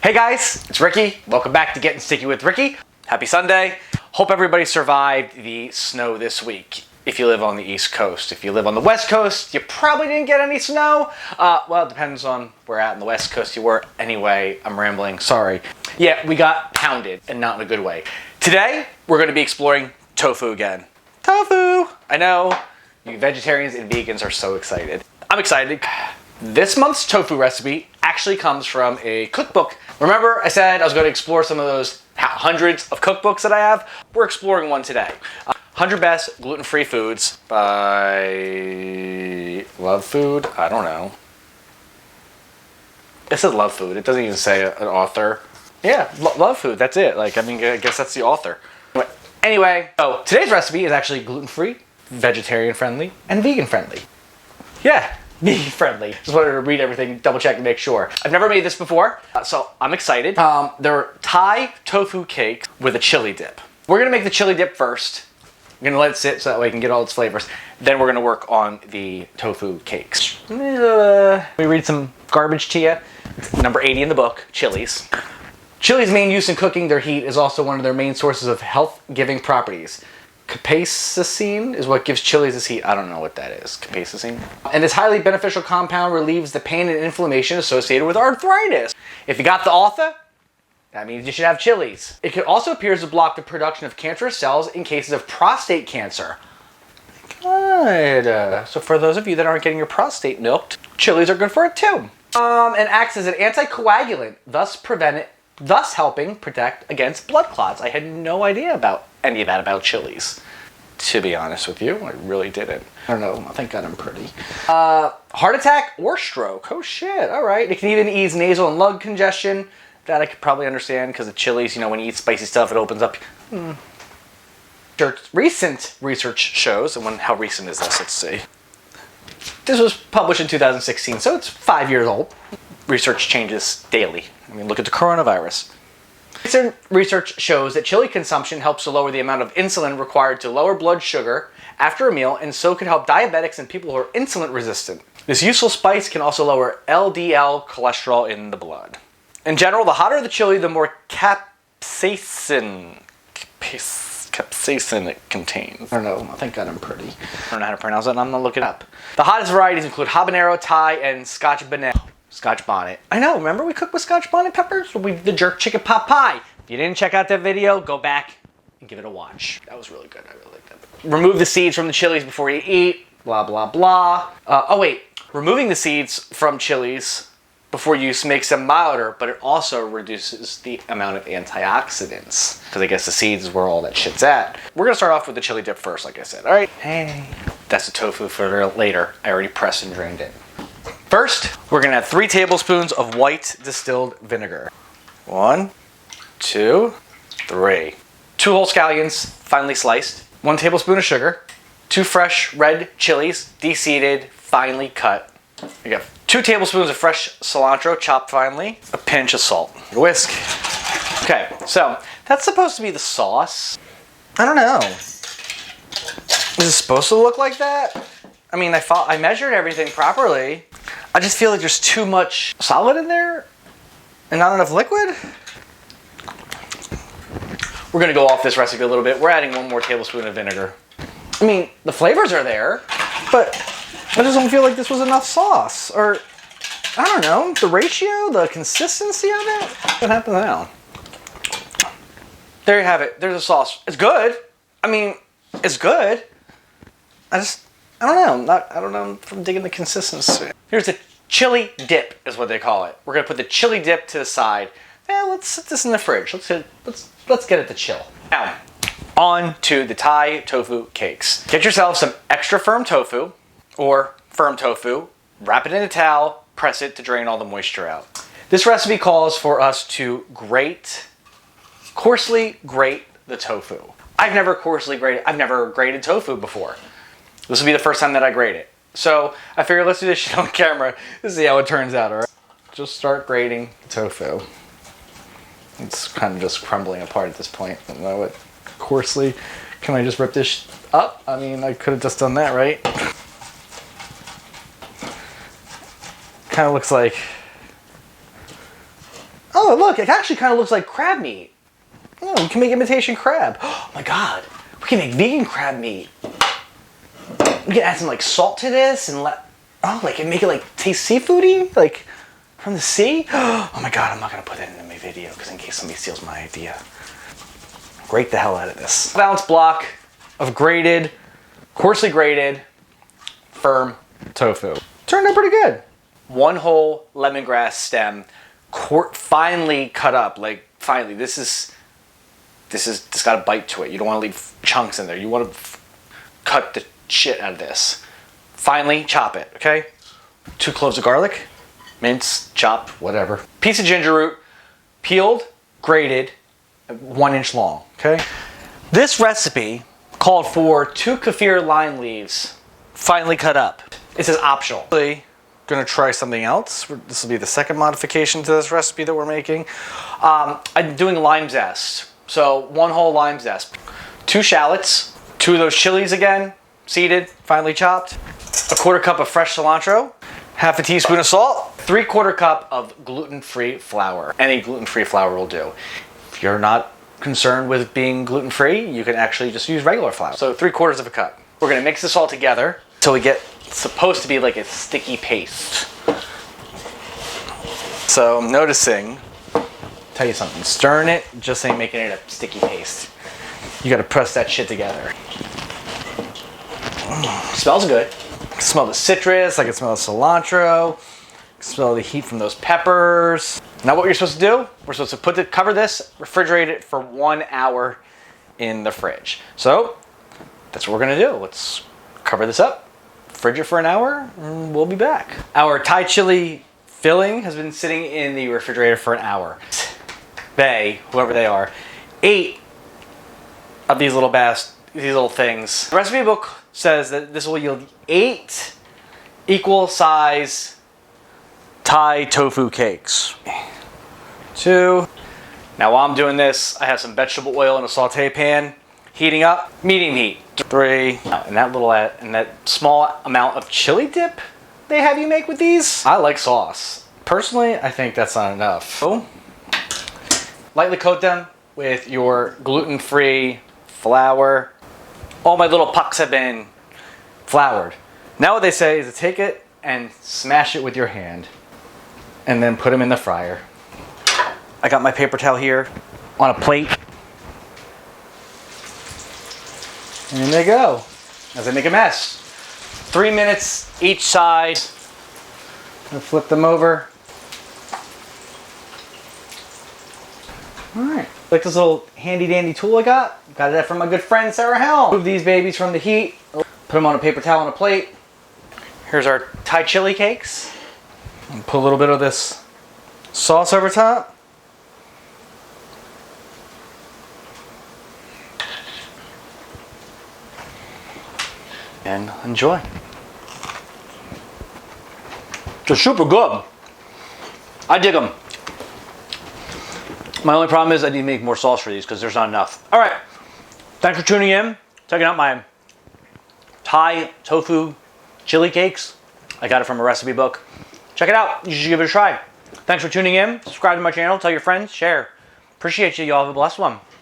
Hey guys, it's Ricky. Welcome back to Getting Sticky with Ricky. Happy Sunday. Hope everybody survived the snow this week. If you live on the East Coast. If you live on the West Coast, you probably didn't get any snow. Well, it depends on where at in the West Coast you were. Anyway, I'm rambling, sorry. Yeah, we got pounded, and not in a good way. Today, we're gonna be exploring tofu again. Tofu! I know, you vegetarians and vegans are so excited. I'm excited. This month's tofu recipe actually comes from a cookbook. Remember I said I was gonna explore some of those hundreds of cookbooks that I have? We're exploring one today. 100 Best Gluten-Free Foods by Love Food? I don't know. It says Love Food. It doesn't even say an author. Yeah, Love Food. That's it. I guess that's the author. Anyway, so today's recipe is actually gluten-free, vegetarian-friendly, and vegan-friendly. Yeah, vegan-friendly. Just wanted to read everything, double-check and make sure. I've never made this before, so I'm excited. They're Thai tofu cakes with a chili dip. We're gonna make the chili dip first. I'm gonna let it sit so that way I can get all its flavors. Then we're gonna work on the tofu cakes. Let me read some garbage to you. It's number 80 in the book, chilies. Chili's main use in cooking their heat is also one of their main sources of health-giving properties. Capsaicin is what gives chilies its heat. I don't know what that is, capsaicin. And this highly beneficial compound relieves the pain and inflammation associated with arthritis. If you got the author, that means you should have chilies. It could also appear to block the production of cancerous cells in cases of prostate cancer. Good. So for those of you that aren't getting your prostate milked, chilies are good for it too. And acts as an anticoagulant, thus helping protect against blood clots. I had no idea about any of that about chilies. To be honest with you, I really didn't. I don't know, thank God I'm pretty. Heart attack or stroke. Oh shit, all right. It can even ease nasal and lung congestion. That I could probably understand because the chilies, you know, when you eat spicy stuff, it opens up. Recent research shows, and how recent is this? Let's see. This was published in 2016, so it's 5 years old. Research changes daily. I mean, look at the coronavirus. Recent research shows that chili consumption helps to lower the amount of insulin required to lower blood sugar after a meal, and so could help diabetics and people who are insulin resistant. This useful spice can also lower LDL cholesterol in the blood. In general, the hotter the chili, the more capsaicin it contains. I don't know, thank God I'm pretty. I don't know how to pronounce it, and I'm gonna look it up. The hottest varieties include habanero, Thai, and Scotch bonnet. Scotch bonnet. I know, remember we cooked with Scotch bonnet peppers? We did the jerk chicken pot pie. If you didn't check out that video, go back and give it a watch. That was really good, I really liked that. Remove the seeds from the chilies before you eat, blah, blah, blah. Oh wait, removing the seeds from chilies before use makes them milder, but it also reduces the amount of antioxidants. Because I guess the seeds is where all that shit's at. We're gonna start off with the chili dip first, like I said, all right? Hey. That's the tofu for later. I already pressed and drained it. First, we're gonna add 3 tablespoons of white distilled vinegar. 1, 2, 3. 2 whole scallions, finely sliced. 1 tablespoon of sugar. 2 fresh red chilies, de-seeded, finely cut. You got 2 tablespoons of fresh cilantro, chopped finely. A pinch of salt. Whisk. Okay, so that's supposed to be the sauce. I don't know. Is it supposed to look like that? I mean, I measured everything properly. I just feel like there's too much solid in there and not enough liquid. We're gonna go off this recipe a little bit. We're adding 1 more tablespoon of vinegar. I mean, the flavors are there, but I just don't feel like this was enough sauce. Or, I don't know, the ratio, the consistency of it. What happened now? There you have it. There's a sauce. It's good. I mean, it's good. I don't know. I don't know if I'm digging the consistency. Here's the chili dip, is what they call it. We're gonna put the chili dip to the side. Let's sit this in the fridge. Let's get it to chill. Now, on to the Thai tofu cakes. Get yourself some extra firm tofu, or firm tofu. Wrap it in a towel. Press it to drain all the moisture out. This recipe calls for us to coarsely grate the tofu. I've never grated tofu before. This will be the first time that I grate it. So I figured let's do this shit on camera to see how it turns out, all right? Just start grating tofu. It's kind of just crumbling apart at this point. I don't know what coarsely. Can I just rip this up? I mean, I could have just done that, right? Kind of looks like... Oh, Oh, look, it actually kind of looks like crab meat. Oh, we can make imitation crab. Oh my God, we can make vegan crab meat. We can add some like salt to this and and make it like taste seafoody, like from the sea. Oh my God, I'm not gonna put that in my video because in case somebody steals my idea. Grate the hell out of this. 1-ounce block of grated, coarsely grated, firm tofu. Turned out pretty good. 1 whole lemongrass stem, finely cut up. Like finely, this got a bite to it. You don't want to leave chunks in there. You want to cut the shit out of this. Finely chop it, okay? 2 cloves of garlic, mince, chopped, whatever. Piece of ginger root, peeled, grated, 1 inch long, okay? This recipe called for 2 kaffir lime leaves, finely cut up. It says optional. Gonna try something else. This will be the second modification to this recipe that we're making. I'm doing lime zest. So 1 whole lime zest, 2 shallots, 2 of those chilies again, seeded, finely chopped, 1/4 cup of fresh cilantro, 1/2 teaspoon of salt, 3/4 cup of gluten-free flour. Any gluten-free flour will do. If you're not concerned with being gluten-free, you can actually just use regular flour. So 3/4 cup. We're gonna mix this all together till we get supposed to be like a sticky paste. So I'm noticing, tell you something, stirring it just ain't making it a sticky paste. You gotta press that shit together. Smells good. I can smell the citrus, I can smell the cilantro, I can smell the heat from those peppers. Now what you're supposed to do, we're supposed to cover this, refrigerate it for 1 hour in the fridge. So that's what we're gonna do. Let's cover this up, fridge it for an hour, and we'll be back. Our Thai chili filling has been sitting in the refrigerator for an hour. They, whoever they are, 8 of these little things. The recipe book says that this will yield 8 equal size Thai tofu cakes. 2. Now while I'm doing this, I have some vegetable oil in a saute pan, heating up, medium heat. 3. And that small amount of chili dip they have you make with these, I like sauce. Personally, I think that's not enough. So, lightly coat them with your gluten-free flour. All my little pucks have been floured. Now what they say is to take it and smash it with your hand and then put them in the fryer. I got my paper towel here on a plate. And there they go, as I make a mess. 3 minutes each side. I'll flip them over. All right, like this little handy dandy tool I got that from my good friend Sarah Helm. Move these babies from the heat, put them on a paper towel on a plate. Here's our Thai chili cakes. And put a little bit of this sauce over top. And enjoy. They're super good. I dig them. My only problem is I need to make more sauce for these because there's not enough. All right. Thanks for tuning in. Checking out my Thai tofu chili cakes. I got it from a recipe book. Check it out. You should give it a try. Thanks for tuning in. Subscribe to my channel. Tell your friends. Share. Appreciate you. Y'all have a blessed one.